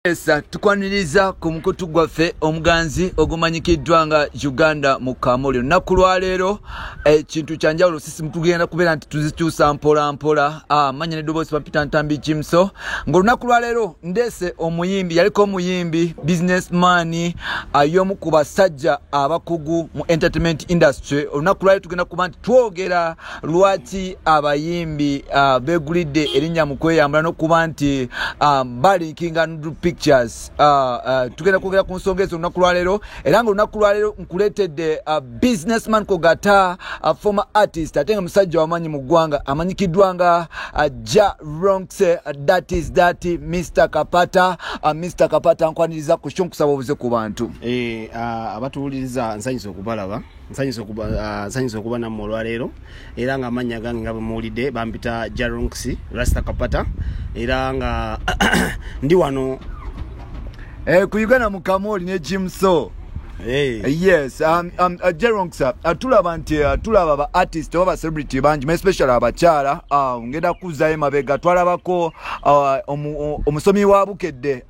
Esa tukwaniriza ku mukutu gwaffe omuganzi ogumanyikiddwa nga Uganda mu Kamolyo. Naku lwaleero ekintu kyanjawulo sisi mutugenda kubeera nti tuzikyusa mpola mpola. Manya ne ddoboozi Peter Ntambi Kimso ng'olunaku lwaleero ndeese omuyimbi, yaliko omuyimbi businessman y'omu ku basajja abakugu mu entertainment industry. Olunaku lwaleero tugenda kuba nti twogera lwaki abayimbi beegulidde erinnya mu kweyambula n'okuba nti balinkinga pictures. Tugenda kwogera ku nsonga ezo olunaku lwaleero, era nga olunaku lwaleero nkuleetedde businessman Kogata, former artist ate nga musajja wamanyi mu ggwanga amanyikiddwa nga Ja Ronxe, that is that Mr. Kapata. Mr. Kapata nkwaniriza ku kyo nkusaba obuze ku bantu abatuwuliriza nsanyusa okubalaba, nsanyusa okuba nammwe olwaleero, era nga amannya gange nga bwe muwulidde bampita Ja Ronxe Rasta Kapata, era nga ndi wano ku Uganda mu Kamolyo ne Kimso. Yes, Ja Ronxe, tulaba nti tulaba ba artist oba celebrity bangi, especially abakyala. Ngenda kuzayo mabega twalabako omusomi wa Bukedde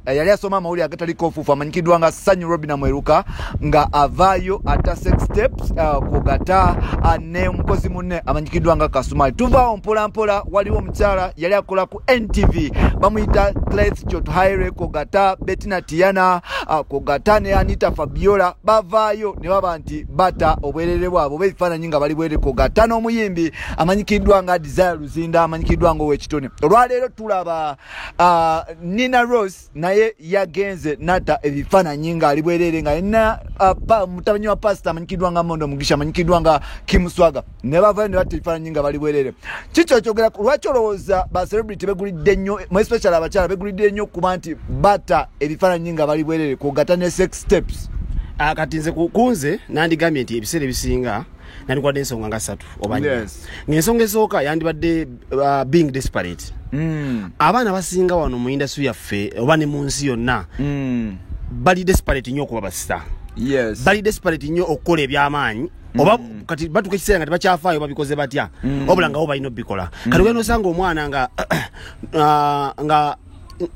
yali asoma amawulire agataliko ofuufu amanyikiddwa nga Sanyu Robina Mweruka nga avaayo ata sex steps Kogata ne omukozi munne amanyikiddwa nga Kasumali. Tuvaawo mpola mpola, waliwo omukyala yali akola ku NTV bamuyita Claith Chothaire Kogata, Bettina Tiana Kogata ne Anita Fabiola bavaayo ne baba nti bata obwerere bwabo bebifaananyi nga bali bwere Kogata n'omuyimbi amanyikiddwa nga Desire Luzinda amanyikiddwa nga ow'ekitone. Olwaleero tulaba Nina Rose naye yagenze nata ebifaananyi nga ali bwerere nga yina mutabanyi wa pastor amanyikiddwa nga Mondo Mugisha amanyikiddwa nga Kim Swaga ne bavaayo ne bata ebifaananyi nga bali bwerere. Kikyo kyogera lwaki olowooza ba celebrity begulidde nnyo, especially abakyala begulidde nnyo kuba nti bata ebifaananyi nga bali bwerere Kogata ne sex steps? Kati nze kunze nandigambye nti ebiseera ebisinga nandikwadde ensonga nga 3 oba 4. Ng'ensonga esooka yandibadde being desperate. Abaana basinga wano mu industry yaffe oba ne mu nsi yonna bali desperate nnyo okuba basita. Yes. Bali desperate nnyo okukola eby'amaanyi oba kati batuuka ekiseera nga tebakyafaayo babikoze batya obula nga bo balina obbikola. Kati ogenda osanga omwana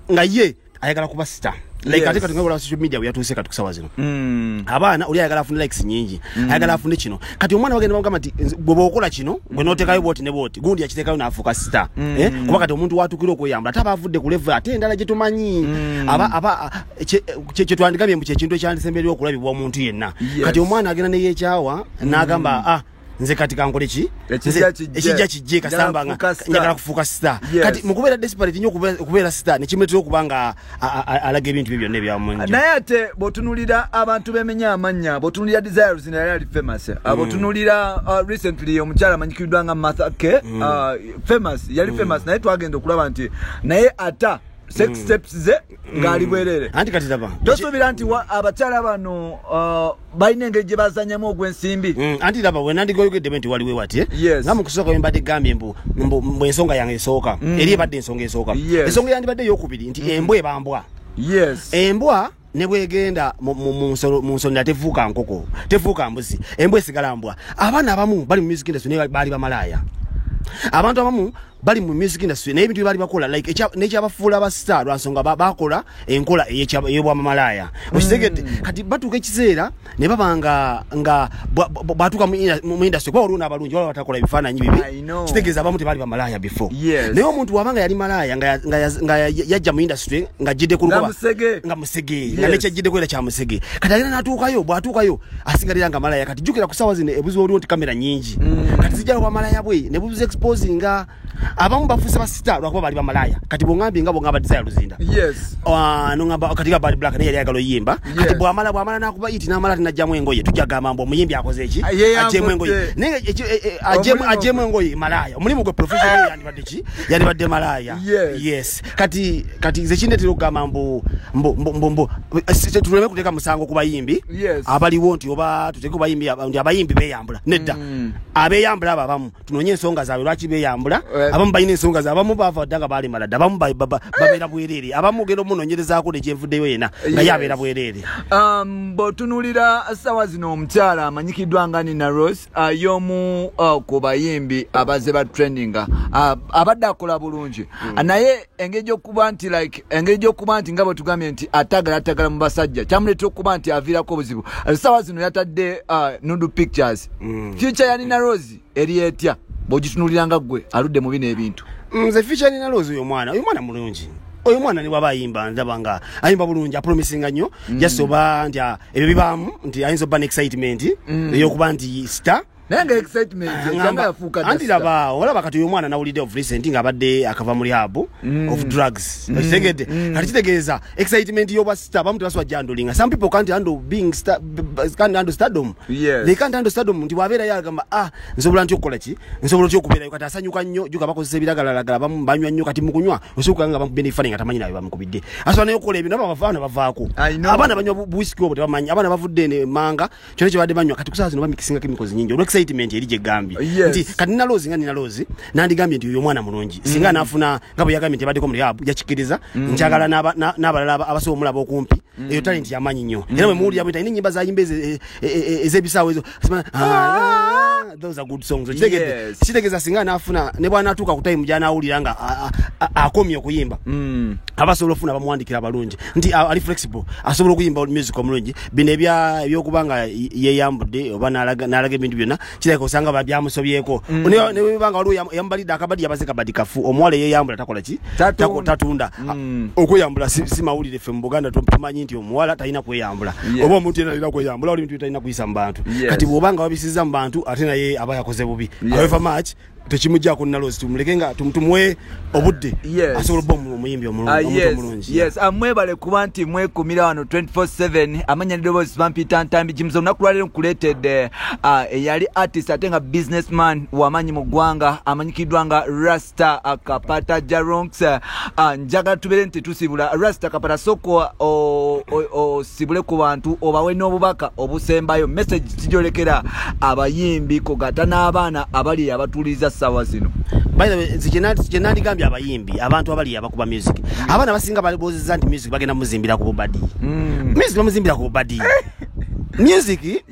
nga ye ayagala kuba sita. Like ate katunga wala social media yatuuse katukusawa zino. Abaana oli ayagala afune likes nyingi, ayagala afune kino. Kati omwana bagenda bagamba ati bwe okola kino gwe notekayo boti ne boti gundi yakitekayo n'afuuka sita. Kuba kati omuntu watukira okuyambula ate abavudde ku level ate endala gye tumanyi. Kye twandikambye mu kintu ekyandisemberera okulabibwa omuntu yenna. Kati omwana agenda ne yeekyawa n'agamba nze kati kankole ki ekijja kijje kasamba njagala kufuuka star. Kati mukubeera desperate nnyo okubeera star nekimuletera okuba nga alaga ebintu bye byonna ebyamwenjo. Naye ate bw'otunuulira abantu bemenya amannya, bw'otunuulira Desire Luzinda yali ali famous, bw'otunuulira recently omukyala amanyikiddwa nga Martha K famous, yali famous naye twagenda okulaba nti naye ata sex steps ze ngali bwerere. Anti kati laba tosuubira nti abakyala bano balina engeri gye bazannyamu ogw'ensimbi. Anti laba we nandigoyogedde nti waliwe wati nga mu kusooka bwe mbadde gambye mbu ensonga yange esooka eri ebadde ensonga esooka. Ensonga yandibadde ey'okubiri nti embwa ebambwa. Embwa ne bwegenda mu nsonga tefuuka nkoko tefuuka mbuzi, embwa esigala mbwa. Abaana abamu bali mu music industry ne bali bamalaaya. Abantu abamu bali mu music industry naye ebintu bali bakola like nekyabafuula ba star lwansonga bakola enkola ey'obwa malaya. Okitegedde kati batuuka ekiseera ne babanga nga batuuka mu industry kwa oluna abalungi wala batakola ebifaananyi bibi. Kitegeeza abamu tebali bamalaya before. Naye omuntu wabanga yali malaya nga yajja mu industry nga jidde ku lukuba nga musege nga nekyajjidde kwera kya musege. Kati agenda n'atuukayo bw'atuukayo asigalira nga malaya. Kati jjukira ku ssaawa zino ebuzibu waliwo nti kamera nyingi kati zijja lwa malaya bwe ne bubuza exposinga abamu bafuuse ba star lwakuba bali bamalaya. Kati bw'ongambye nga bw'ongamba Desire Luzinda nongamba kati nga bali black naye yali ayagala oyimba. Kati bw'amala n'akuba iti n'amala tinajjamu engoye tujja gamba mbu omuyimbi akoze eki ajjemu engoye naye ajjemu engoye malaya. Omulimu gwe professional yandibadde ki yandibadde malaya. Yes. Kati nze kindeetera okugamba mbu tuleme kuteeka musango ku bayimbi abaliwo nti oba tuteeke bayimbi nti abayimbi beeyambula. Nedda abeeyambula abo abamu tunoonye ensonga zaabwe lwaki beeyambula abamu balina ensonga zaabwe abamu bava ddanga baali malada abamu babeera bwereere abamu genda omunoonyerezaako ne gyenvuddeyo yena nga ye abeera bwereere. Bw'otunuulira ssaawa zino omukyala amanyikiddwa nga Nina Rose y'omu ku bayimbi abaze ba trendinga abadde akola bulungi naye engeri gy'okuba nti nga bwe tugambye nti atagala mu basajja kyamuleetera okuba nti aviirako obuzibu. Ssaawa zino yatadde Nudu Pictures. Future ya Nina Rose eri etya bw'ogitunuulira nga ggwe aludde mu bino ebintu? Nze future Nina Rose oyo mwana mulungi. Oyo mwana ne bwaba ayimba ndaba nga ayimba bulungi apromisinga nnyo yasoba nti ebyo bibaamu nti ayinza obba ne excitement ey'okuba nti star. Nanga excitement yanga yafuuka dda. Anti laba olaba kati uyo mwana nawulidde of recent nga abadde akava mu rehab of drugs. Kitegedde kati kitegeeza excitement y'obwa star bamu tebaswa jandolinga. Some people can't handle being star, can't handle stardom. Yes. They can't handle stardom nti wabeera yagamba nsobola ntyo okukola ki nsobola ntyo okubeera kati asanyuka nnyo juga bakozesa ebiragalalagala bamu banywa nnyo kati mu kunywa osooka nga bamukubye n'ebifaananyi nga tamanyi nayo bamukubidde asobola nayo okukola ebintu abaana bavaako abaana banywa whisky obwo tebamanyi abaana bavudde ne manga kyonna kye badde banywa kati kusaawa zino bamikisinga chemicals nyingi olwo excitement eri gye gambye nti kati Nina Rose nga Nina Rose nandigambye nti oyo mwana mulungi singa naafuna nga bwe yagambye nti abaddeko mu rehab yakikiriza njagala n'abalala abasobola omulaba okumpi eyo talenti yamanyi nnyo era bwe muwulira bwe talina ennyimba zayimba ez'ebisaawo ezo those are good songs. Kitegeeza singa naafuna ne bw'anaatuuka ku time gy'anaawulira nga akomye okuyimba abasobola ofuna bamuwandikira abalungi nti ali flexible asobola okuyimba music omulungi bino ebyokuba nga yeeyambudde oba n'alaga ebintu byonna kireka osanga babyamusobyeko ne webanga waliwo yambalidde akabadi yabaze kabadi kafu omuwala yeeyambula takola ki tatunda okweyambula si mawulire ffe mu Buganda tumanyi nti omuwala talina kweyambula oba omuntu yena alina kweyambula wali bintu talina kuyisa mu bantu kati bw'obanga wabisiza mu bantu ate naye aba yakoze bubi however much tekimujjako Nina Rose tumuleke nga tumuwe obudde asobola obba omuyimbi omulungi. Mwebale kuba nti mwekumira wano 24/7 amanya Nedoboozi Vampita Ntambi Jimzo olunaku lwaleero nkuleetedde eyali artist ate nga businessman w'amaanyi mu ggwanga amanyikiddwa nga Rasta Kapata Jaronks. Njagala tubeere nti tusibula Rasta Kapata soko osibule ku bantu obawe n'obubaka obusembayo message kijolekera abayimbi kogata n'abaana abali abatuliza sawa zino. By the way zinandigambye abayimbi abantu abali abakuba music abaana basinga balibozeza nti music bagenda muzimbira ku bubadi music bamuzimbira ku bubadi music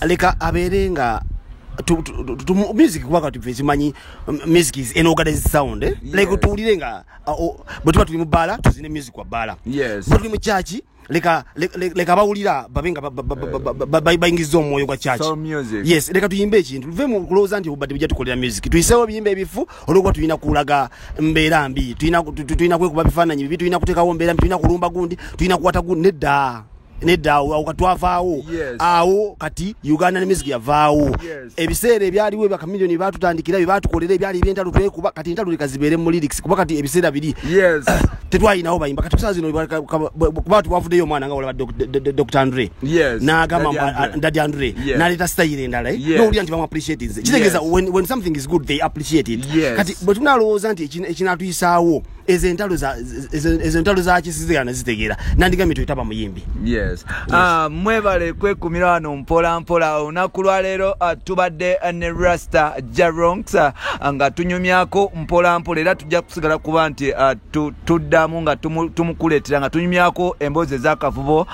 leka aberenga music kubaka tumanyi music is an organized sound like tuwulire nga bwe tuba tuli mu bbaala tuzine music wa bbaala bwe tuli mu church leka bawulira babenga bayingiza omwoyo gwa church. Yes, leka tuyimbe ekintu tuve mu kulowooza nti obadde bijja tukolera music tuyiseewo biyimba ebifu olwokuba tulina kulaga mbeera mbi tulina kwekuba bifaananyi bibi tulina kuteekawo mbeera mbi tulina kulumba gundi tulina kukwata gundi nedda awo katwavaawo awo kati Uganda ne music yavaawo ebiseera ebyaliwo bakamiliyoni batutandikira byebatukolera ebyali ebyentalo twekuba kati entalo likazibeere mu lyrics kuba kati ebiseera biri tetwalinawo bayimba kati kusaawa zino kuba tuwavuddeyo omwana nga olaba Dr. Andre n'agamba Daddy Andre n'aleeta style endala n'owulira nti bamu appreciate kitegeeza when something is good they appreciate it kati bwe tunalowooza nti ekinatuyisaawo ezo entalo zakisizigana zitegeera nandigambye tuyitaba muyimbi. Mwebale kwekumira wano mpola olunaku lwaleero tubadde ne Rasta Jaronks nga tunyumyako mpola era tujja kusigala kuba nti tuddamu nga tumukuleetera nga tunyumyako emboozi ez'akavubo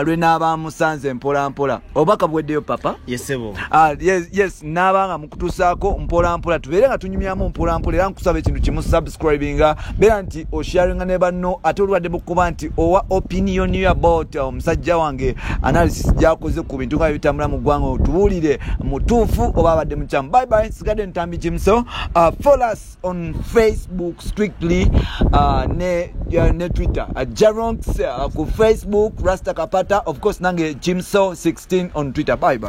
lwe n'abamusanze mpola obaka buweddeyo papa. Yes n'abanga mukutuusaako mpola tubeere nga tunyumyamu mpola era nkusaba ekintu kimu subscribinga beera nti osharinga ne banno ate olwadde bukuba nti owa opinion you about omusajja wange analysis gyakoze ku bintu nga bitambula mu ggwanga otubuulire mutuufu oba abadde mukyamu. Bye sigadde Ntambi Jimso. Follow us on Facebook strictly ne Twitter Jaronks ku Facebook Rasta Kapata of course nange Jimso 16 on Twitter. Bye.